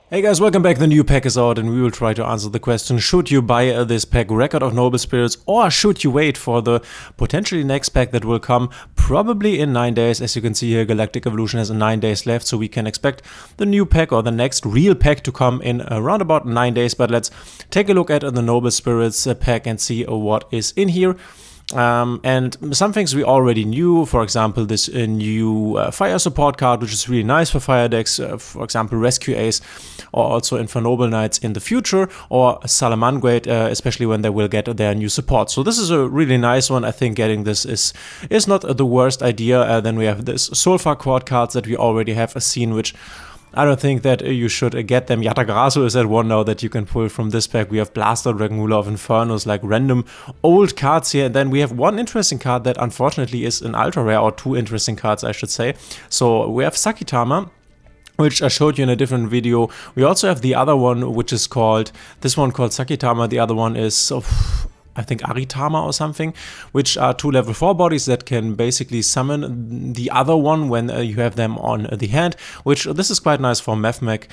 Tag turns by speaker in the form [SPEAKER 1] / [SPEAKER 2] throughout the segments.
[SPEAKER 1] Hey guys, welcome back. The new pack is out and we will try to answer the question, should you buy this pack Record of Noble Spirits or should you wait for the potentially next pack that will come probably in 9 days. As you can see here, Galactic Evolution has 9 days left, so we can expect the new pack or the next real pack to come in around about 9 days. But let's take a look at the Noble Spirits pack and see what is in here. And some things we already knew, for example, this new fire support card, which is really nice for fire decks, for example, Rescue Ace, or also Infernoble Knights in the future, or Salamangreat, especially when they will get their new support. So this is a really nice one. I think getting this is not the worst idea. Then we have this Solfa Quad cards that we already have seen, which I don't think that you should get them. Yatagraso is at one now that you can pull from this pack. We have Blaster Dragon, Ruler of Infernos, like random old cards here. And then we have one interesting card that unfortunately is an ultra rare, or two interesting cards, I should say. So we have Sakitama, which I showed you in a different video. We also have the other one, which is called, this one called Sakitama. The other one is, I think Aritama or something, which are 2 level 4 bodies that can basically summon the other one when you have them on the hand, which this is quite nice for Mefmec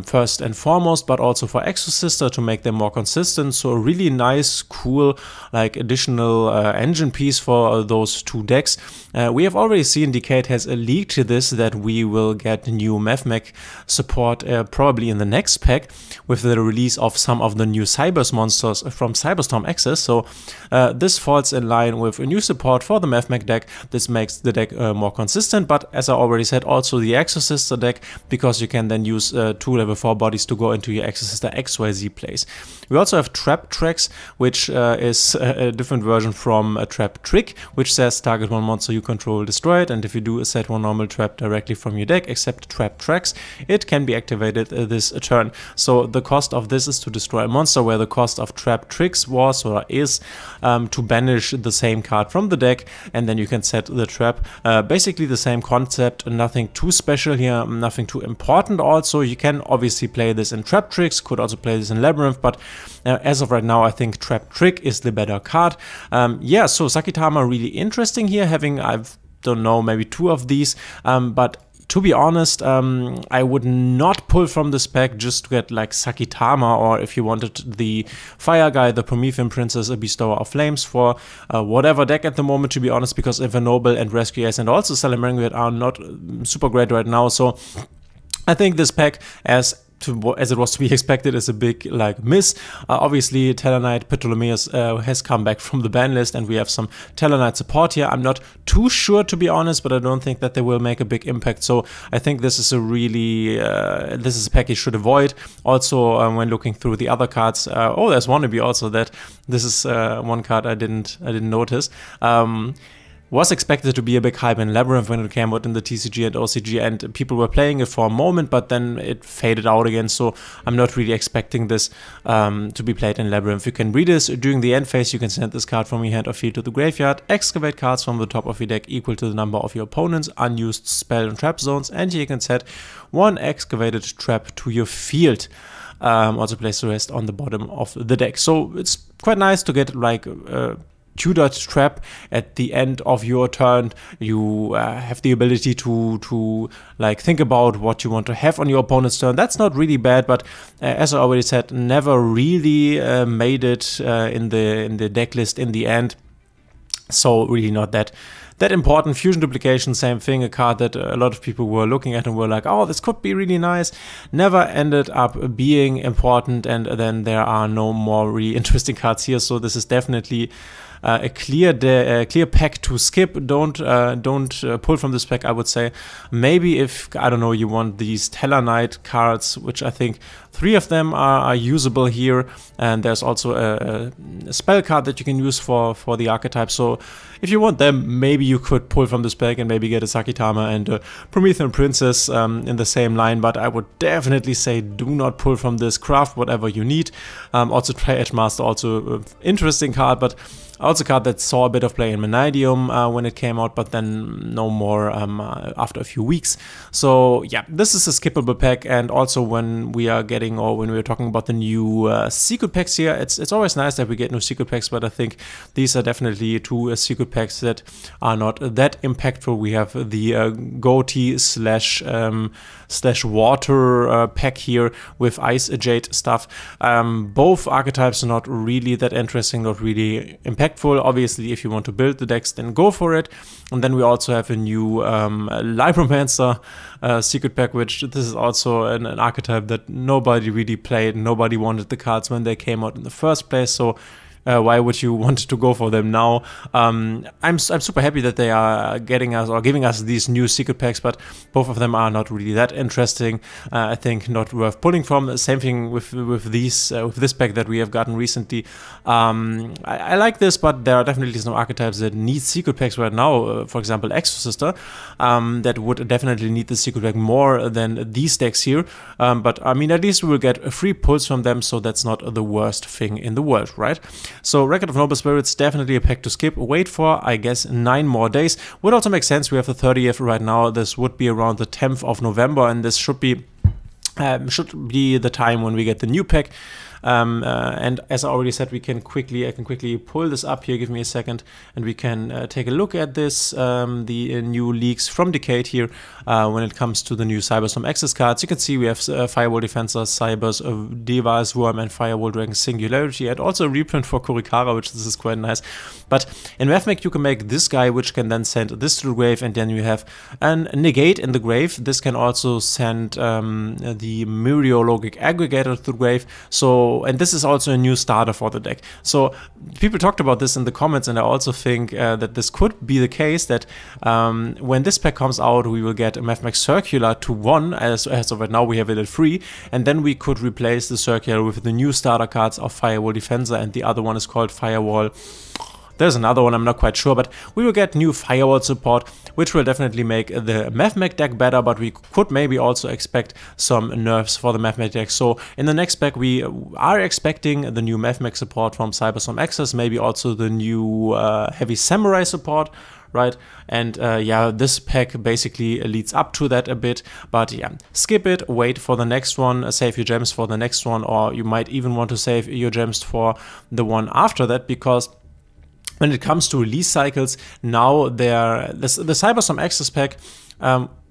[SPEAKER 1] first and foremost, but also for Exosister to make them more consistent. So a really nice, cool, like additional engine piece for those 2 decks. We have already seen Decade has leaked this, that we will get new Mefmec support probably in the next pack with the release of some of the new Cybers monsters from Cyberstorm Access. So this falls in line with a new support for the Mefmec deck. This makes the deck more consistent, but as I already said, also the Exosister deck, because you can then use 2 level 4 bodies to go into your Exosister XYZ plays. We also have Trap Tracks, which is a different version from a Trap Trick, which says target one monster you control, destroy it, and if you do, set one normal trap directly from your deck, except Trap Tracks, it can be activated this turn. So the cost of this is to destroy a monster, where the cost of Trap Tricks was or is to banish the same card from the deck, and then you can set the trap. Basically the same concept, nothing too special here, nothing too important. Also, you can obviously play this in Trap Tricks, could also play this in Labyrinth, but as of right now, I think Trap Trick is the better card. Yeah, so Sakitama really interesting here, having, I don't know, maybe 2 of these, but to be honest, I would not pull from this pack just to get like Sakitama, or if you wanted the Fire Guy, the Promethean Princess, a Bestower of Flames for whatever deck at the moment, to be honest, because Infernoble and Rescue Ace and also Salamangreat are not super great right now. So I think this pack, as it was to be expected, is a big miss. Obviously Talonite Ptolemaeus has come back from the ban list, and we have some Talonite support here. I'm not too sure, to be honest, but I don't think that they will make a big impact. So I think this is a really this is a pack you should avoid. Also, when looking through the other cards, oh, there's Wannabe also, that this is one card I didn't notice. Was expected to be a big hype in Labyrinth when it came out in the TCG and OCG, and people were playing it for a moment, but then it faded out again, so I'm not really expecting this to be played in Labyrinth. You can read this during the end phase. You can send this card from your hand or field to the graveyard, excavate cards from the top of your deck equal to the number of your opponent's unused spell and trap zones, and you can set 1 excavated trap to your field. Also place the rest on the bottom of the deck. So it's quite nice to get like tutored trap at the end of your turn. You have the ability to like think about what you want to have on your opponent's turn. That's not really bad, but as I already said, never really made it in the deck list in the end. So really not that important. Fusion Duplication, same thing, a card that a lot of people were looking at and were like, oh, this could be really nice. Never ended up being important, and then there are no more really interesting cards here. So this is definitely a clear pack to skip. Don't pull from this pack, I would say. Maybe if, I don't know, you want these Talonite cards, which I think 3 of them are usable here, and there's also a spell card that you can use for the archetype. So if you want them, maybe you could pull from this pack and maybe get a Sakitama and a Promethean Princess in the same line, but I would definitely say do not pull from this. Craft whatever you need. Also try Edgemaster, also an interesting card, but also a card that saw a bit of play in Menidium when it came out, but then no more after a few weeks. So yeah, this is a skippable pack, and also when we are getting getting, or when we're talking about the new secret packs here, it's always nice that we get new secret packs, but I think these are definitely two secret packs that are not that impactful. We have the goatee slash water pack here with ice jade stuff. Both archetypes are not really that interesting, not really impactful. Obviously, if you want to build the decks, then go for it. And then we also have a new Libromancer secret pack, which this is also an archetype that nobody really played. Nobody wanted the cards when they came out in the first place, so why would you want to go for them now? I'm super happy that they are getting us or giving us these new secret packs, but both of them are not really that interesting. I think not worth pulling from. Same thing with this pack that we have gotten recently. I like this, but there are definitely some archetypes that need secret packs right now. For example, Exorcister, that would definitely need the secret pack more than these decks here. But I mean, at least we will get free pulls from them, so that's not the worst thing in the world, right? So Record of Noble Spirits, definitely a pack to skip. Wait for, I guess, 9 more days. Would also make sense. We have the 30th right now. This would be around the 10th of November, and this should be the time when we get the new pack. And as I already said, I can quickly pull this up here. Give me a second, and we can take a look at this. The new leaks from Decade here when it comes to the new Cyberstorm Access cards. You can see we have Firewall Defensor, Cybers, Device Worm, and Firewall Dragon Singularity, and also a reprint for Kurikara, which this is quite nice. But in Mathmech, you can make this guy, which can then send this to the grave, and then you have an Negate in the grave. This can also send the Myriologic Aggregator to the grave. So, and this is also a new starter for the deck. So people talked about this in the comments, and I also think that this could be the case, that when this pack comes out, we will get a Mathmech Circular to 1, as of right now we have it at 3, and then we could replace the Circular with the new starter cards of Firewall Defensor, and the other one is called Firewall. There's another one, I'm not quite sure, but we will get new Firewall support, which will definitely make the Mathmech deck better, but we could maybe also expect some nerfs for the Mathmech deck. So in the next pack, we are expecting the new Mathmech support from Cyberstorm Access, maybe also the new Heavy Samurai support, right? And yeah, this pack basically leads up to that a bit, but yeah, skip it, wait for the next one, save your gems for the next one, or you might even want to save your gems for the one after that, because when it comes to release cycles, now the Cyberstorm Access pack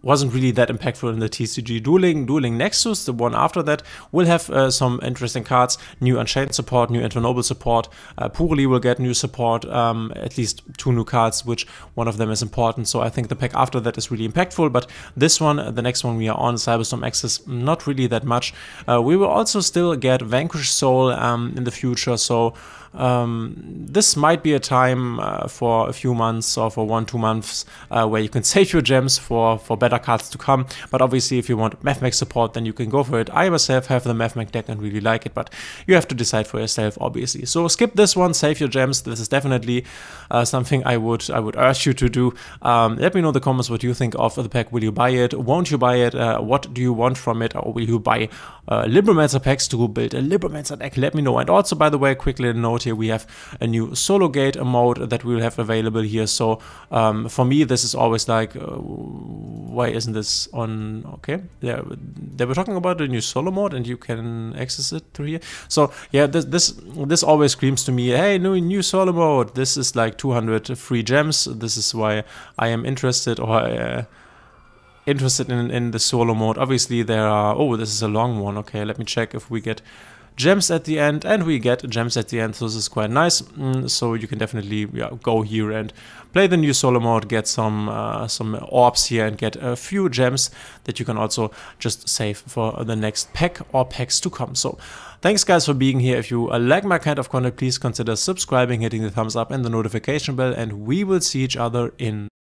[SPEAKER 1] wasn't really that impactful in the TCG. Dueling Nexus, the one after that, will have some interesting cards, new Unchained support, new Infernoble support. Purely will get new support, at least 2 new cards, which one of them is important. So I think the pack after that is really impactful, but this one, the next one we are on, Cyberstorm Access, not really that much. We will also still get Vanquish Soul in the future, so this might be a time for a few months or for 1-2 months where you can save your gems for better cards to come. But obviously, if you want Mathmech support, then you can go for it. I myself have the Mathmech deck and really like it, but you have to decide for yourself, obviously. So skip this one, save your gems. This is definitely something I would urge you to do. Let me know in the comments what you think of the pack. Will you buy it? Won't you buy it? What do you want from it? Or will you buy Libromancer packs to build a Libromancer deck? Let me know. And also, by the way, quick little note here, we have a new Solo Gate mode that we will have available here. So for me, this is always like, why isn't this on? Okay, yeah, they were talking about the new solo mode, and you can access it through here. So yeah, this always screams to me, hey, new solo mode. This is like 200 free gems. This is why I am interested, or interested in the solo mode. Obviously there are, oh, this is a long one. Okay, let me check if we get gems at the end, and we get gems at the end, so this is quite nice. So you can definitely go here and play the new solo mode, get some orbs here, and get a few gems that you can also just save for the next pack or packs to come. So thanks guys for being here. If you like my kind of content, please consider subscribing, hitting the thumbs up and the notification bell, and we will see each other in